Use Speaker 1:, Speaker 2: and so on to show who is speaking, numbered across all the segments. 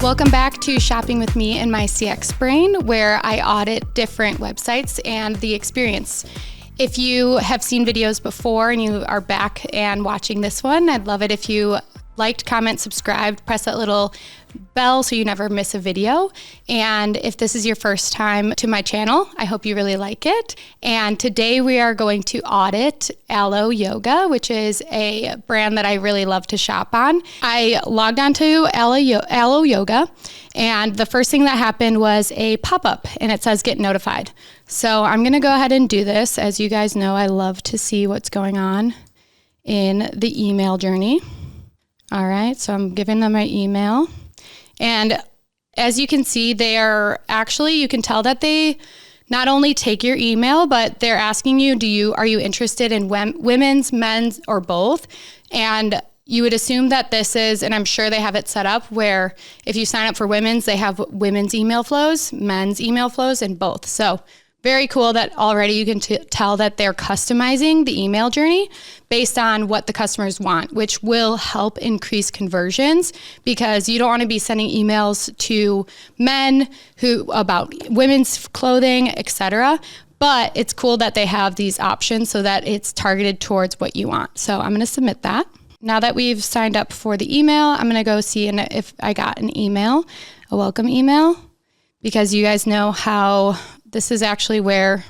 Speaker 1: Welcome back to Shopping with Me and my CX Brain, where I audit different websites and the experience. If you have seen videos before and you are back and watching this one, I'd love it if you liked, comment, subscribed, press that little bell so you never miss a video. And if this is your first time to my channel, I hope you really like it. And today we are going to audit Alo Yoga, which is a brand that I really love to shop on. I logged onto Alo Yoga, and the first thing that happened was a pop-up, and it says get notified. So I'm going to go ahead and do this. As you guys know, I love to see what's going on in the email journey. All right, so I'm giving them my email. And as you can see, they are actually, you can tell that they not only take your email, but they're asking you, are you interested in women's, men's, or both? And you would assume that this is, and I'm sure they have it set up where if you sign up for women's, they have women's email flows, men's email flows, and both. So very cool that already you can tell that they're customizing the email journey based on what the customers want, which will help increase conversions because you don't want to be sending emails to men about women's clothing, etc. But it's cool that they have these options so that it's targeted towards what you want. So I'm going to submit that. Now that we've signed up for the email, I'm going to go see if I got an email, a welcome email, because you guys know how this is actually where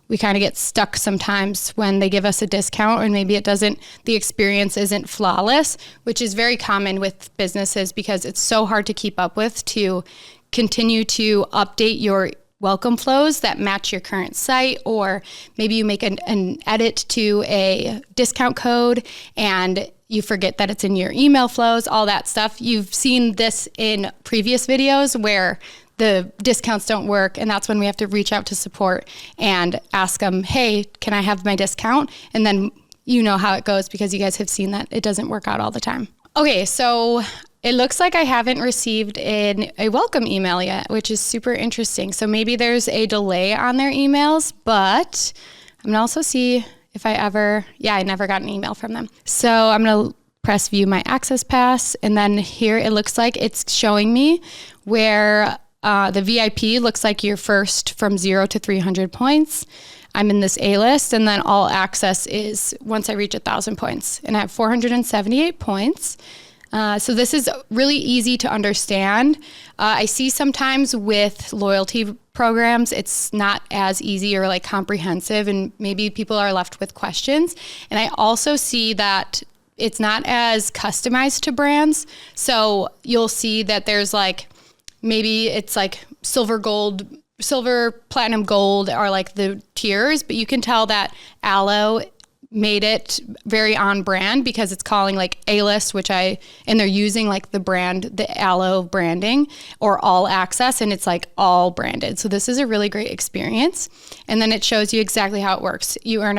Speaker 1: we kind of get stuck sometimes when they give us a discount and maybe the experience isn't flawless, which is very common with businesses because it's so hard to keep up with to continue to update your welcome flows that match your current site, or maybe you make an edit to a discount code and you forget that it's in your email flows, all that stuff. You've seen this in previous videos where the discounts don't work, and that's when we have to reach out to support and ask them, hey, can I have my discount? And then you know how it goes because you guys have seen that it doesn't work out all the time. Okay, so it looks like I haven't received a welcome email yet, which is super interesting. So maybe there's a delay on their emails, but I'm gonna also see if I never got an email from them. So I'm gonna press view my access pass, and then here it looks like it's showing me where the VIP looks like you're first from 0 to 300 points. I'm in this A list, and then all access is once I reach 1,000 points, and I have 478 points. So this is really easy to understand. I see sometimes with loyalty programs, it's not as easy or like comprehensive, and maybe people are left with questions. And I also see that it's not as customized to brands. So you'll see that there's like, maybe it's like silver, platinum, gold are like the tiers, but you can tell that Alo made it very on brand because it's calling like A-list, and they're using like the Alo branding, or all access, and it's like all branded. So this is a really great experience. And then it shows you exactly how it works. You earn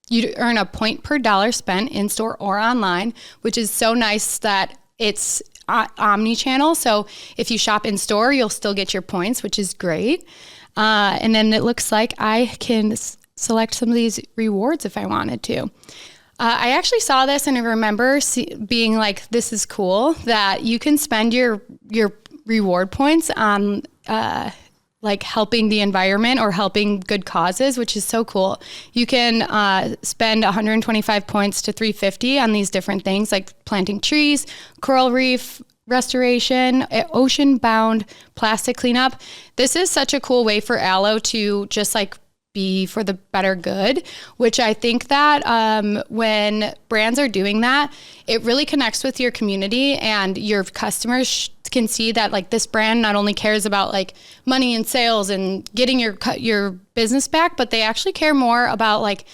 Speaker 1: you earn a point per dollar spent in store or online, which is so nice that it's omni-channel. So if you shop in store, you'll still get your points, which is great. And then it looks like I can select some of these rewards if I wanted to. I actually saw this and I remember being like, this is cool that you can spend your reward points on like helping the environment or helping good causes, which is so cool. You can spend 125 points to 350 on these different things like planting trees, coral reef restoration, ocean-bound plastic cleanup. This is such a cool way for Alo to just like be for the better good, which I think that when brands are doing that, it really connects with your community, and your customers can see that like this brand not only cares about like money and sales and getting your business back, but they actually care more about like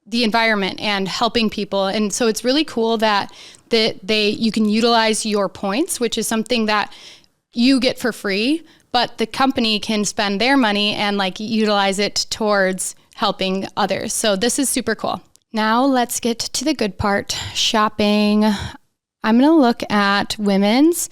Speaker 1: the environment and helping people. And so it's really cool that you can utilize your points, which is something that you get for free, but the company can spend their money and like utilize it towards helping others. So this is super cool. Now let's get to the good part, shopping. I'm going to look at women's.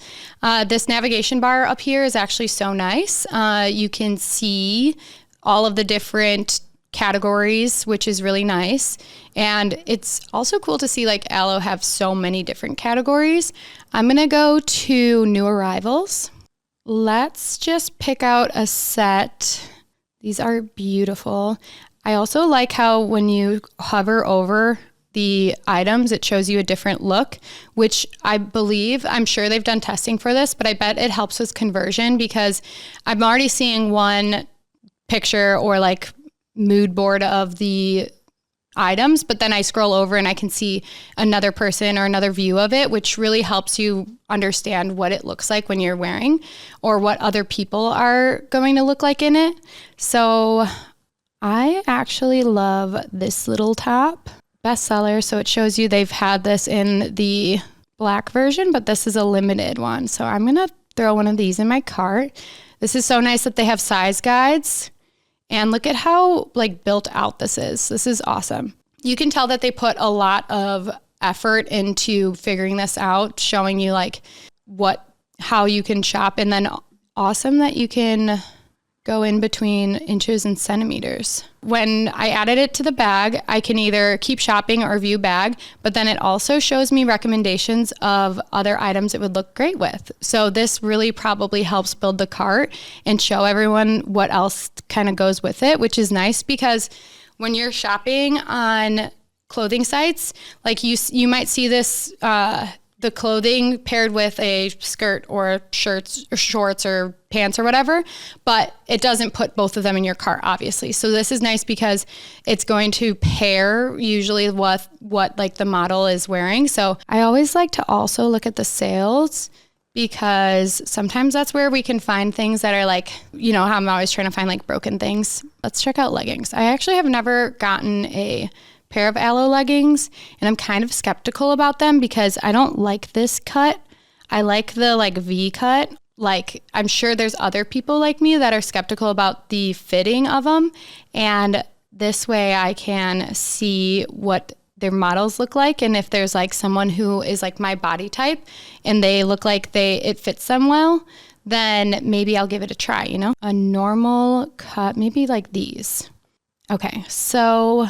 Speaker 1: This navigation bar up here is actually so nice. You can see all of the different categories, which is really nice. And it's also cool to see like Alo have so many different categories. I'm going to go to new arrivals. Let's just pick out a set. These are beautiful. I also like how when you hover over the items, it shows you a different look, which I'm sure they've done testing for this, but I bet it helps with conversion because I'm already seeing one picture or like mood board of the items, but then I scroll over and I can see another person or another view of it, which really helps you understand what it looks like when you're wearing or what other people are going to look like in it. So I actually love this little top. Bestseller, so it shows you they've had this in the black version, but this is a limited one. So I'm gonna throw one of these in my cart. This is so nice that they have size guides, and look at how like built out this is. This is awesome. You can tell that they put a lot of effort into figuring this out, showing you like how you can shop, and then awesome that you can go in between inches and centimeters. When I added it to the bag, I can either keep shopping or view bag, but then it also shows me recommendations of other items it would look great with. So this really probably helps build the cart and show everyone what else kind of goes with it, which is nice because when you're shopping on clothing sites, like you might see this, the clothing paired with a skirt or shirts or shorts or pants or whatever, but it doesn't put both of them in your cart, obviously. So this is nice because it's going to pair usually with what like the model is wearing. So I always like to also look at the sales because sometimes that's where we can find things that are like, you know, how I'm always trying to find like broken things. Let's check out leggings. I actually have never gotten a pair of Alo leggings, and I'm kind of skeptical about them because I don't like this cut. I like the like V cut. Like I'm sure there's other people like me that are skeptical about the fitting of them, and this way I can see what their models look like, and if there's like someone who is like my body type and they look like it fits them well, then maybe I'll give it a try, you know? A normal cut, maybe like these. Okay, so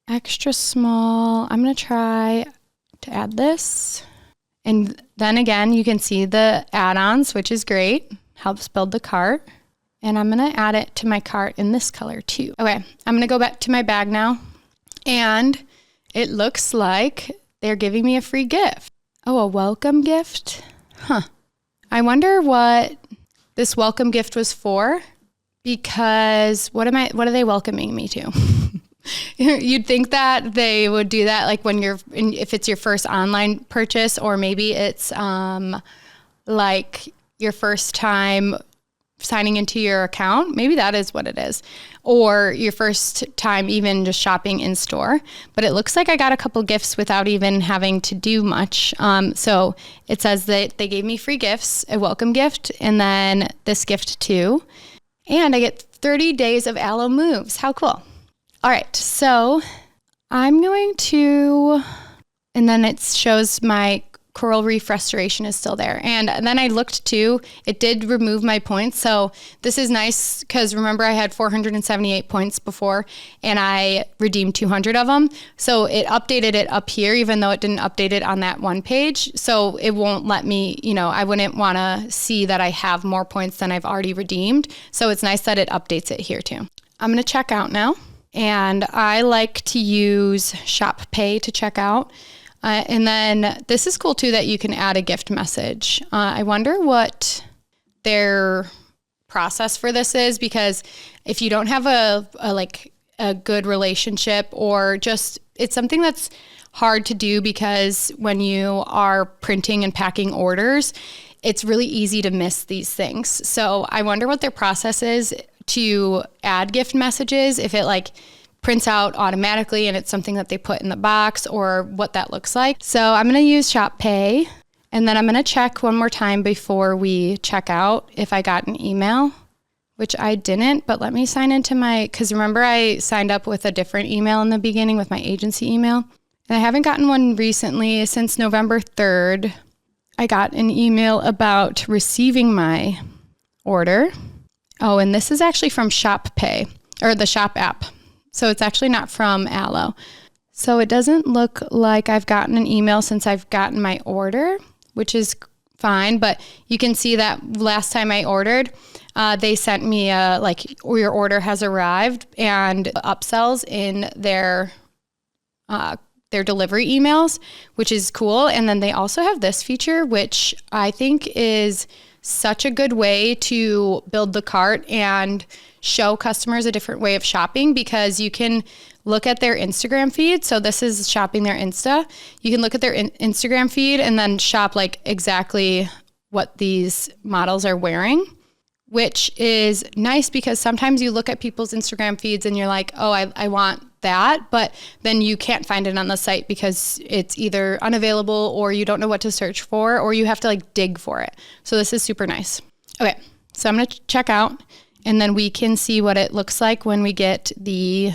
Speaker 1: extra small. I'm going to try to add this. And then again, you can see the add-ons, which is great. Helps build the cart. And I'm going to add it to my cart in this color too. Okay, I'm going to go back to my bag now. And it looks like they're giving me a free gift. Oh, a welcome gift? Huh. I wonder what this welcome gift was for, because what are they welcoming me to? You'd think that they would do that like if it's your first online purchase, or maybe it's like your first time signing into your account. Maybe that is what it is. Or your first time even just shopping in store. But it looks like I got a couple gifts without even having to do much. So it says that they gave me free gifts, a welcome gift, and then this gift too. And I get 30 days of Alo moves. How cool. All right, so I'm going to, and then it shows my coral reef restoration is still there. And then I looked too, it did remove my points. So this is nice because remember I had 478 points before and I redeemed 200 of them. So it updated it up here, even though it didn't update it on that one page. So it won't let me, I wouldn't want to see that I have more points than I've already redeemed. So it's nice that it updates it here too. I'm going to check out now. And I like to use Shop Pay to check out. And then this is cool too that you can add a gift message. I wonder what their process for this is, because if you don't have a good relationship, or just it's something that's hard to do because when you are printing and packing orders, it's really easy to miss these things. So I wonder what their process is to add gift messages, if it like prints out automatically and it's something that they put in the box, or what that looks like. So I'm going to use Shop Pay, and then I'm going to check one more time before we check out if I got an email, which I didn't, but let me sign into because remember I signed up with a different email in the beginning with my agency email, and I haven't gotten one recently. Since November 3rd, I got an email about receiving my order. Oh, and this is actually from Shop Pay, or the Shop app. So it's actually not from Alo. So it doesn't look like I've gotten an email since I've gotten my order, which is fine. But you can see that last time I ordered, they sent me your order has arrived and upsells in their delivery emails, which is cool. And then they also have this feature, which I think is such a good way to build the cart and show customers a different way of shopping, because you can look at their Instagram feed. So this is shopping their Insta. You can look at their Instagram feed and then shop like exactly what these models are wearing, which is nice because sometimes you look at people's Instagram feeds and you're like, oh, I want that, but then you can't find it on the site because it's either unavailable or you don't know what to search for, or you have to like dig for it. So this is super nice. Okay, so I'm gonna check out and then we can see what it looks like when we get the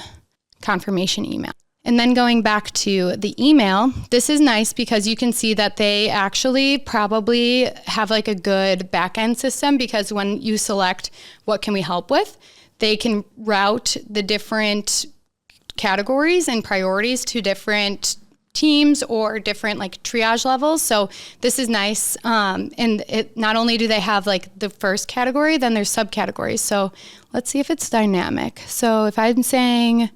Speaker 1: confirmation email. And then going back to the email, this is nice because you can see that they actually probably have like a good back-end system, because when you select what can we help with, they can route the different categories and priorities to different teams or different like triage levels. So this is nice. And it not only do they have like the first category, then there's subcategories. So let's see if it's dynamic. So if I'm saying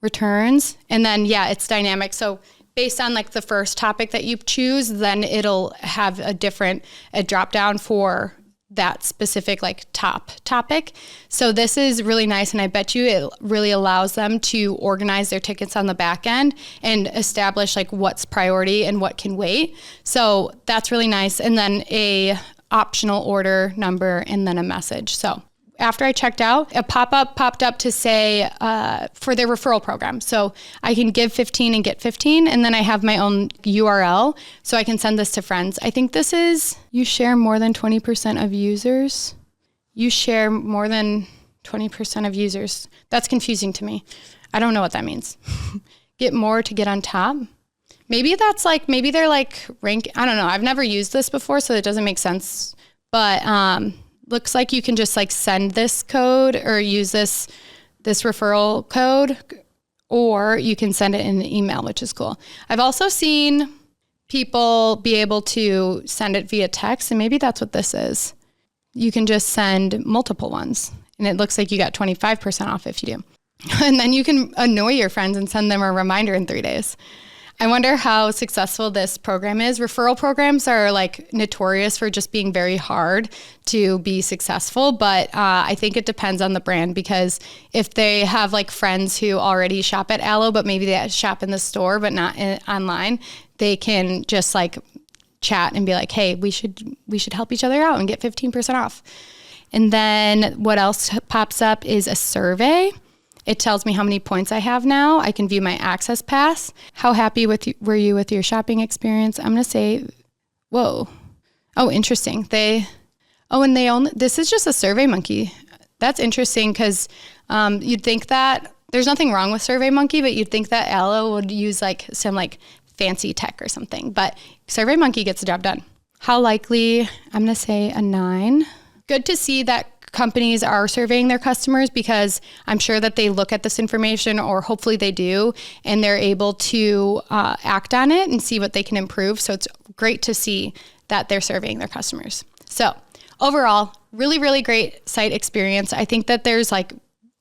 Speaker 1: returns, and then it's dynamic. So based on like the first topic that you choose, then it'll have a drop down for that specific like top topic. So this is really nice. And I bet you it really allows them to organize their tickets on the back end and establish like what's priority and what can wait. So that's really nice. And then a optional order number and then a message. So after I checked out, a pop-up popped up to say for their referral program. So I can give 15 and get 15, and then I have my own URL, so I can send this to friends. I think this is, you share more than 20% of users. You share more than 20% of users. That's confusing to me. I don't know what that means. Get more to get on top. Maybe that's like, maybe they're like rank. I don't know. I've never used this before, so it doesn't make sense. But looks like you can just like send this code or use this referral code, or you can send it in an email, which is cool. I've also seen people be able to send it via text, and maybe that's what this is. You can just send multiple ones, and it looks like you got 25% off if you do. And then you can annoy your friends and send them a reminder in 3 days. I wonder how successful this program is. Referral programs are like notorious for just being very hard to be successful, but I think it depends on the brand, because if they have like friends who already shop at Alo, but maybe they shop in the store but not online, they can just like chat and be like, hey, we should help each other out and get 15% off. And then what else pops up is a survey. It tells me how many points I have now. I can view my access pass. How happy were you with your shopping experience? I'm going to say, whoa. Oh, interesting. This is just a SurveyMonkey. That's interesting, because you'd think that there's nothing wrong with SurveyMonkey, but you'd think that Alo would use like some like fancy tech or something. But SurveyMonkey gets the job done. How likely? I'm going to say a 9. Good to see that companies are surveying their customers, because I'm sure that they look at this information, or hopefully they do, and they're able to act on it and see what they can improve. So it's great to see that they're surveying their customers. So overall, really, really great site experience. I think that there's like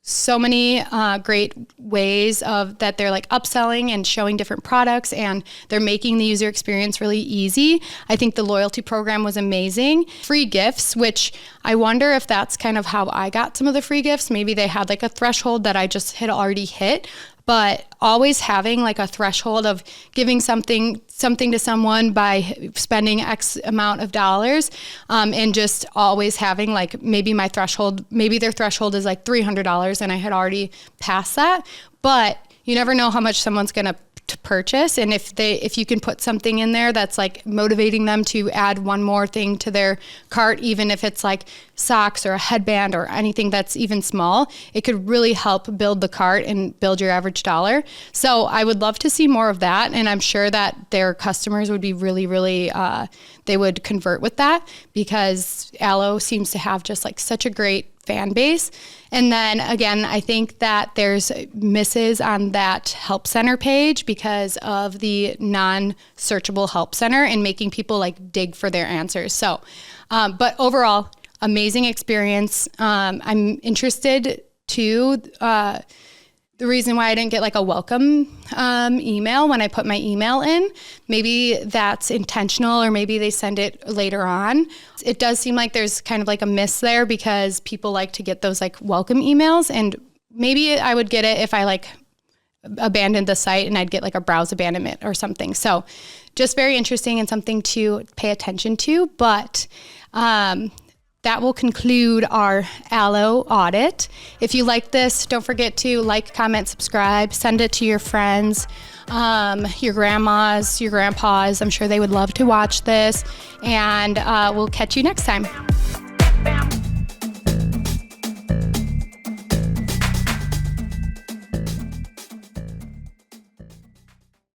Speaker 1: so many great ways of that they're like upselling and showing different products, and they're making the user experience really easy. I think the loyalty program was amazing. Free gifts, which I wonder if that's kind of how I got some of the free gifts. Maybe they had like a threshold that I just had already hit, but always having like a threshold of giving something to someone by spending X amount of dollars, and just always having like maybe their threshold is like $300 and I had already passed that, but you never know how much someone's going to purchase. And if you can put something in there that's like motivating them to add one more thing to their cart, even if it's like socks or a headband or anything that's even small, it could really help build the cart and build your average dollar. So I would love to see more of that. And I'm sure that their customers would be really, really, they would convert with that, because Alo seems to have just like such a great fan base. And then again, I think that there's misses on that help center page because of the non-searchable help center and making people like dig for their answers. So, but overall, amazing experience. I'm interested too. The reason why I didn't get like a welcome email when I put my email in, maybe that's intentional or maybe they send it later on. It does seem like there's kind of like a miss there because people like to get those like welcome emails, and maybe I would get it if I like abandoned the site and I'd get like a browse abandonment or something. So just very interesting and something to pay attention to. But that will conclude our Allo audit. If you like this, don't forget to like, comment, subscribe, send it to your friends, your grandmas, your grandpas. I'm sure they would love to watch this. And we'll catch you next time.